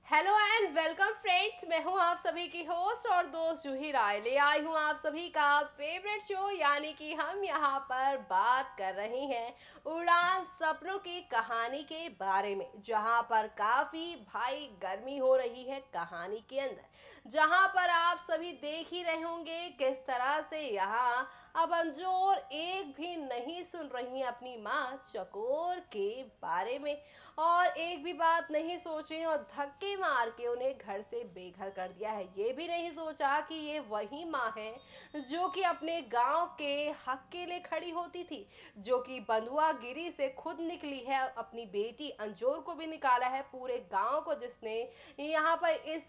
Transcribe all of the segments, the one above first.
Hello and welcome friends, मैं हूं आप सभी की होस्ट और दोस्त जूही राय। ले आई हूं आप सभी का फेवरेट शो, यानी कि हम यहां पर बात कर रहे हैं उड़ान सपनों की कहानी के बारे में, जहां पर काफ़ी भाई गर्मी हो रही है कहानी के अंदर। जहां पर आप सभी देख ही रहे होंगे किस तरह से यहां अब अंजोर एक भी नहीं सुन रही हैं अपनी माँ चकोर के बारे में, और एक भी बात नहीं सोच रही हैं और धक्के मार के उन्हें घर से बेघर कर दिया है। ये भी नहीं सोचा कि ये वही माँ है जो कि अपने गांव के हक के लिए खड़ी होती थी, जो कि बंधुआगिरी से खुद निकली है, अपनी बेटी अंजोर को भी निकाला है, पूरे गांव को जिसने यहाँ पर इस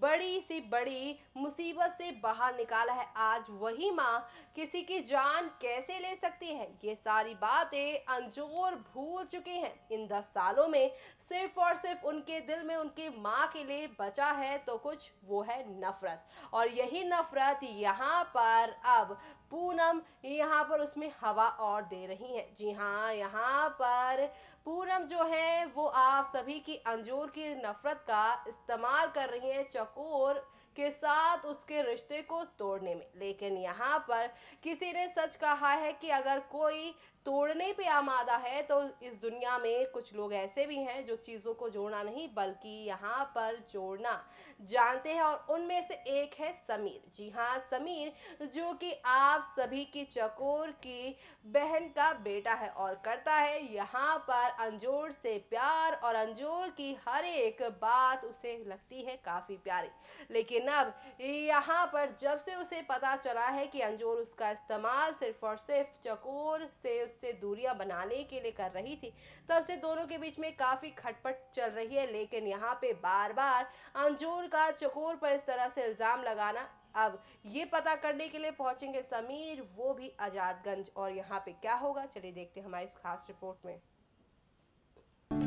बड़ी सी बड़ी मुसीबत से बाहर निकाला है। आज वही माँ किसी की जान कैसे ले सकती है, ये सारी बातें अंजोर भूल चुके हैं। इन 10 सालों में सिर्फ और सिर्फ उनके दिल में उनके माँ के लिए बचा है तो कुछ, वो है नफरत। और यही नफरत यहाँ पर अब पूनम यहाँ पर उसमें हवा और दे रही है। जी हाँ, यहाँ पर पूनम जो है वो आप सभी की अंजोर की नफरत का इस्तेमाल कर रही है चकोर के साथ उसके रिश्ते को तोड़ने में। लेकिन यहाँ पर किसी ने सच कहा है कि अगर कोई तोड़ने पे आमादा है तो इस दुनिया में कुछ लोग ऐसे भी हैं जो चीज़ों को जोड़ना नहीं बल्कि यहाँ पर जोड़ना जानते हैं, और उनमें से एक है समीर। जी हाँ, समीर जो कि आप सभी की चकोर की बहन का बेटा है और करता है यहाँ पर अंजोर से प्यार, और अंजोर की हर एक बात उसे लगती है काफ़ी प्यारी। लेकिन अब यहाँ पर जब से उसे पता चला है कि अंजोर उसका इस्तेमाल सिर्फ और सिर्फ चकोर से दूरियां बनाने के लिए कर रही थी, तब से दोनों के बीच में काफ़ी खटपट चल रही है। लेकिन यहाँ पे बार बार अंजोर का चकोर पर इस तरह से इल्ज़ाम लगाना, अब ये पता करने के लिए पहुंचेंगे समीर, वो भी आज़ादगंज, और यहाँ पे क्या होगा चलिए देखते हैं हमारी इस खास रिपोर्ट में।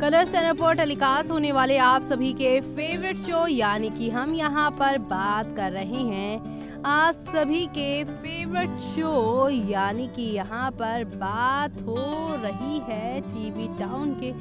कलर्स चैनल पर टेलीकास्ट होने वाले आप सभी के फेवरेट शो, यानी कि हम यहाँ पर बात कर रहे हैं आप सभी के फेवरेट शो, यानी कि यहाँ पर बात हो रही है टीवी टाउन के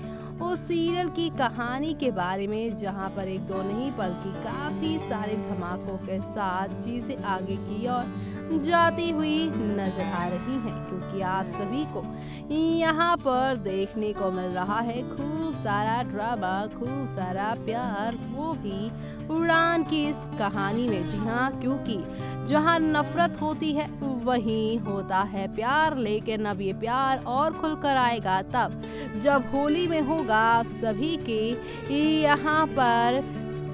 उस सीरियल की कहानी के बारे में, जहाँ पर एक दो नहीं बल्कि काफ़ी सारे धमाकों के साथ चीज़ें आगे की और जाती हुई नजर आ रही हैं, क्योंकि आप सभी को यहाँ पर देखने को मिल रहा है खूब सारा ड्रामा, खूब सारा प्यार, वो भी उड़ान की इस कहानी में। जी हाँ, क्योंकि जहाँ नफरत होती है वहीं होता है प्यार। लेकिन अब ये प्यार और खुलकर आएगा तब जब होली में होगा आप सभी के यहाँ पर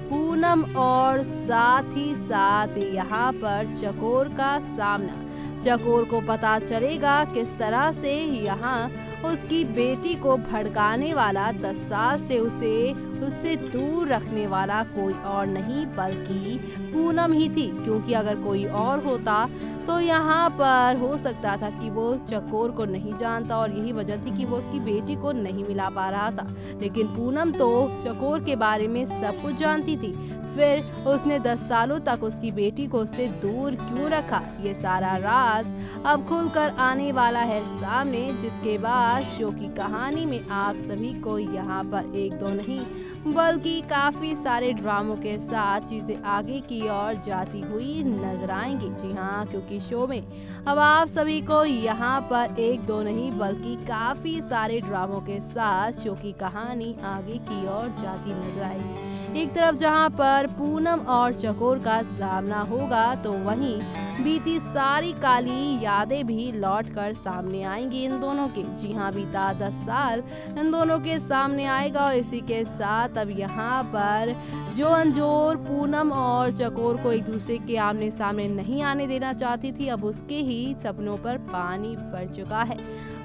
पूनम और साथ ही साथ यहाँ पर चकोर का सामना। चकोर को पता चलेगा किस तरह से यहाँ उसकी बेटी को भड़काने वाला 10 साल से उससे दूर रखने वाला कोई और नहीं बल्कि पूनम ही थी, क्योंकि अगर कोई और होता तो यहाँ पर हो सकता था कि वो चकोर को नहीं जानता, और यही वजह थी कि वो उसकी बेटी को नहीं मिला पा रहा था। लेकिन पूनम तो चकोर के बारे में सब कुछ जानती थी, फिर उसने 10 सालों तक उसकी बेटी को उससे दूर क्यों रखा, ये सारा राज अब खुलकर आने वाला है सामने, जिसके बाद शो की कहानी में आप सभी को यहाँ पर एक दो नहीं बल्कि काफ़ी सारे ड्रामों के साथ चीज़ें आगे की ओर जाती हुई नजर आएंगी। जी हाँ, क्योंकि शो में अब आप सभी को यहाँ पर एक दो नहीं बल्कि काफ़ी सारे ड्रामों के साथ शो की कहानी आगे की ओर जाती नजर आएगी। एक तरफ जहाँ पर पूनम और चकोर का सामना होगा तो वहीं बीती सारी काली यादें भी लौटकर सामने आएंगी इन दोनों के। जी हाँ, बीता 10 साल इन दोनों के सामने आएगा, और इसी के साथ अब यहाँ पर जो अंजोर पूनम और चकोर को एक दूसरे के आमने सामने नहीं आने देना चाहती थी, अब उसके ही सपनों पर पानी फिर चुका है।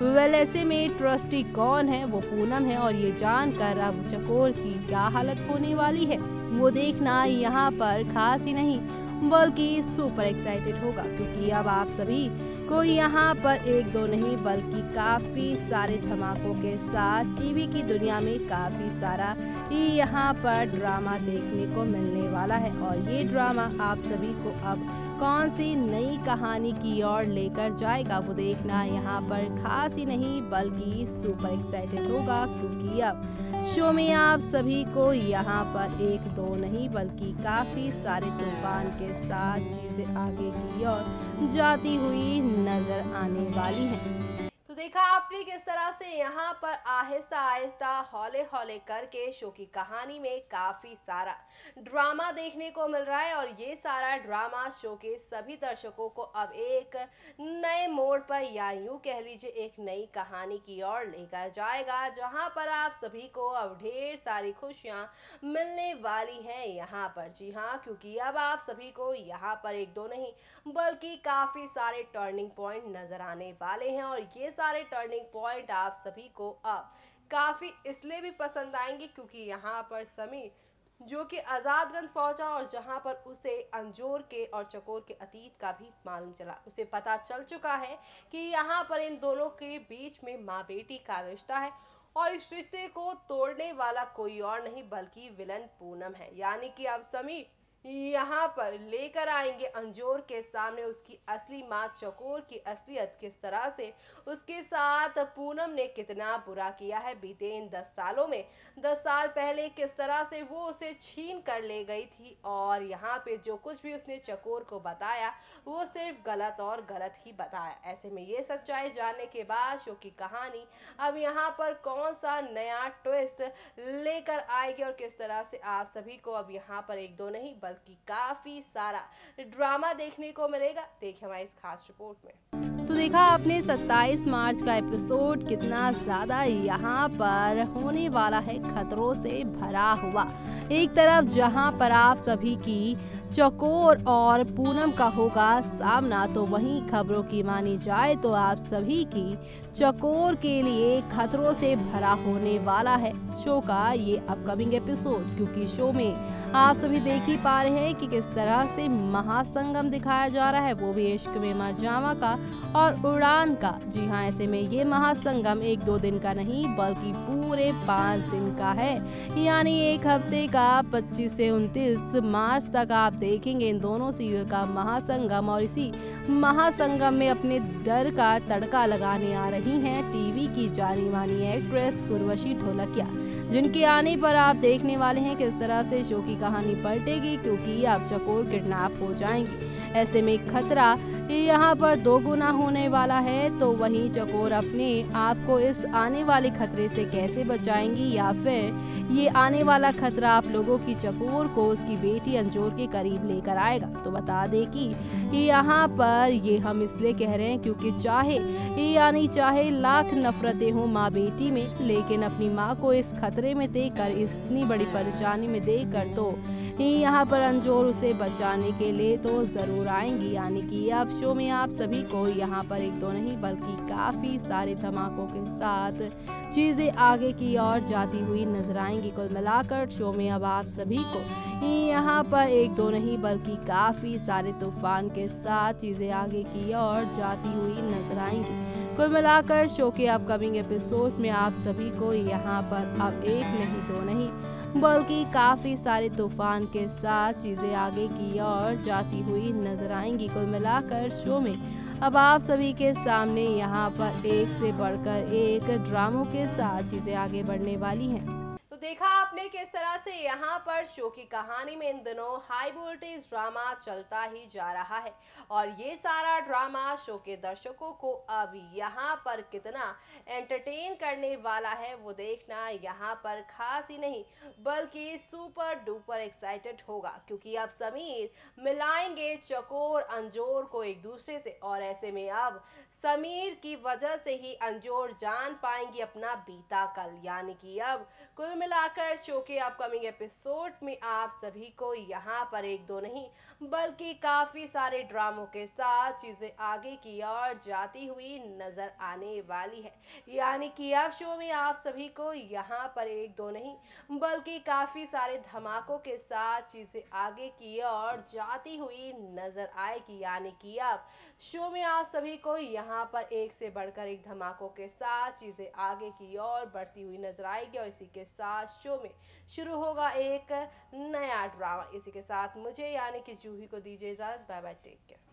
वेल, ऐसे में ट्रस्टी कौन है, वो पूनम है, और ये जानकर अब चकोर की क्या हालत होने वाली है वो देखना यहाँ पर खास ही नहीं बल्कि सुपर एक्साइटेड होगा, क्योंकि अब आप सभी को यहाँ पर एक दो नहीं बल्कि काफ़ी सारे धमाकों के साथ टीवी की दुनिया में काफ़ी सारा यहाँ पर ड्रामा देखने को मिलने वाला है। और ये ड्रामा आप सभी को अब कौन सी नई कहानी की ओर लेकर जाएगा वो देखना यहाँ पर खास ही नहीं बल्कि सुपर एक्साइटेड होगा, क्योंकि अब शो में आप सभी को यहाँ पर एक दो नहीं बल्कि काफी सारे तूफान के साथ चीजें आगे की ओर जाती हुई नजर आने वाली हैं। तो देखा आपने किस तरह से यहाँ पर आहिस्ता आहिस्ता हौले हौले करके शो की कहानी में काफी सारा ड्रामा देखने को मिल रहा है, और ये सारा ड्रामा शो के सभी दर्शकों को अब एक नए मोड़ पर या यूं कह लीजिए एक नई कहानी की ओर लेकर जाएगा, जहां पर आप सभी को अब ढेर सारी खुशियां मिलने वाली हैं यहाँ पर। जी हाँ, क्योंकि अब आप सभी को यहाँ पर एक दो नहीं बल्कि काफी सारे टर्निंग पॉइंट नजर आने वाले हैं, और ये सारे टर्निंग पॉइंट आप सभी को अब काफी इसलिए भी पसंद आएंगे क्योंकि यहाँ पर समीर जो कि आजादगंज पहुंचा और जहां पर उसे अंजोर के और चकोर के अतीत का भी मालूम चला। उसे पता चल चुका है कि यहाँ पर इन दोनों के बीच में माँ बेटी का रिश्ता है, और इस रिश्ते को तोड़ने वाला कोई और नहीं बल्कि विलन पूनम है। यानी कि अब समीर यहाँ पर लेकर आएंगे अंजोर के सामने उसकी असली माँ चकोर की असलियत, किस तरह से उसके साथ पूनम ने कितना बुरा किया है बीते इन 10 सालों में। 10 साल पहले किस तरह से वो उसे छीन कर ले गई थी, और यहाँ पे जो कुछ भी उसने चकोर को बताया वो सिर्फ गलत और गलत ही बताया। ऐसे में ये सच्चाई जानने के बाद शो की कहानी अब यहाँ पर कौन सा नया ट्विस्ट लेकर आएगी, और किस तरह से आप सभी को अब यहाँ पर एक दो नहीं बल्कि काफी सारा ड्रामा देखने को मिलेगा। देखिए हमारी इस खास रिपोर्ट में। तो देखा आपने 27 मार्च का एपिसोड कितना ज्यादा यहाँ पर होने वाला है खतरों से भरा हुआ। एक तरफ जहाँ पर आप सभी की चकोर और पूनम का होगा सामना, तो वहीं खबरों की मानी जाए तो आप सभी की चकोर के लिए खतरों से भरा होने वाला है शो का ये अपकमिंग एपिसोड, क्योंकि शो में आप सभी देख ही पा रहे हैं कि किस तरह से महासंगम दिखाया जा रहा है, वो भी इश्क में मरजावा का और उड़ान का। जी हाँ, ऐसे में ये महासंगम 1-2 दिन का नहीं बल्कि पूरे 5 दिन का है, यानी एक हफ्ते का 25 से 29 मार्च तक आप देखेंगे इन दोनों सीरियल का महासंगम। और इसी महासंगम में अपने डर का तड़का लगाने आ रही हैं टीवी की जानी मानी एक्ट्रेस उर्वशी ढोलकिया, जिनके आने पर आप देखने वाले हैं किस तरह से शो की कहानी पलटेगी, क्योंकि आप चकोर किडनैप हो जाएंगी। ऐसे में खतरा यहाँ पर 2 गुना होने वाला है, तो वहीं चकोर अपने आप को इस आने वाले खतरे से कैसे बचाएंगी, या फिर ये आने वाला खतरा आप लोगों की चकोर को उसकी बेटी अंजोर के करीब लेकर आएगा। तो बता दें कि यहाँ पर ये हम इसलिए कह रहे हैं क्योंकि चाहे लाख नफरतें हो माँ बेटी में, लेकिन अपनी माँ को इस खतरे में देखकर, इतनी बड़ी परेशानी में देखकर तो यहाँ पर अंजोर उसे बचाने के लिए तो जरूर आएंगी। यानी कि अब शो में आप सभी को यहाँ पर 1-2 नहीं बल्कि काफी सारे धमाकों के साथ चीजें आगे की ओर जाती हुई नजर आएंगी। कुल मिलाकर शो में अब आप सभी को यहाँ पर 1-2 नहीं बल्कि काफी सारे तूफान के साथ चीजें आगे की ओर जाती हुई नजर आएंगी। कुल मिलाकर शो के अपकमिंग एपिसोड में आप सभी को यहाँ पर अब 1 नहीं 2 नहीं बल्कि काफी सारे तूफान के साथ चीजें आगे की ओर जाती हुई नजर आएंगी। कुल मिलाकर शो में अब आप सभी के सामने यहाँ पर एक से बढ़कर एक ड्रामों के साथ चीजें आगे बढ़ने वाली हैं। तो देखा आपने किस तरह से यहाँ पर शो की कहानी में इन दिनों हाई वोल्टेज ड्रामा चलता ही जा रहा है, और ये सारा ड्रामा शो के दर्शकों को अब यहाँ पर कितना एंटरटेन करने वाला है वो देखना यहाँ पर खास ही नहीं बल्कि सुपर डुपर एक्साइटेड होगा, क्योंकि अब समीर मिलाएंगे चकोर अंजोर को एक दूसरे से, और ऐसे में अब समीर की वजह से ही अंजोर जान पाएंगी अपना बीता कल। यानी कि अब कुल मिलाकर शो के अपकमिंग एपिसोड में आप सभी को यहाँ पर 1-2 नहीं बल्कि काफी सारे ड्रामों के साथ चीजें आगे की ओर जाती हुई नजर आने वाली है। यानी कि अब शो में आप सभी को यहाँ पर 1-2 नहीं बल्कि काफी सारे धमाकों के साथ चीजें आगे की ओर जाती हुई नजर आएगी। यानी कि अब शो में आप सभी को यहाँ पर एक से बढ़कर एक धमाकों के साथ चीजें आगे की ओर बढ़ती हुई नजर आएगी, और इसी के साथ आज शो में शुरू होगा एक नया ड्रामा। इसी के साथ मुझे यानी कि जूही को दीजिए इजाज़त। Bye bye, take care.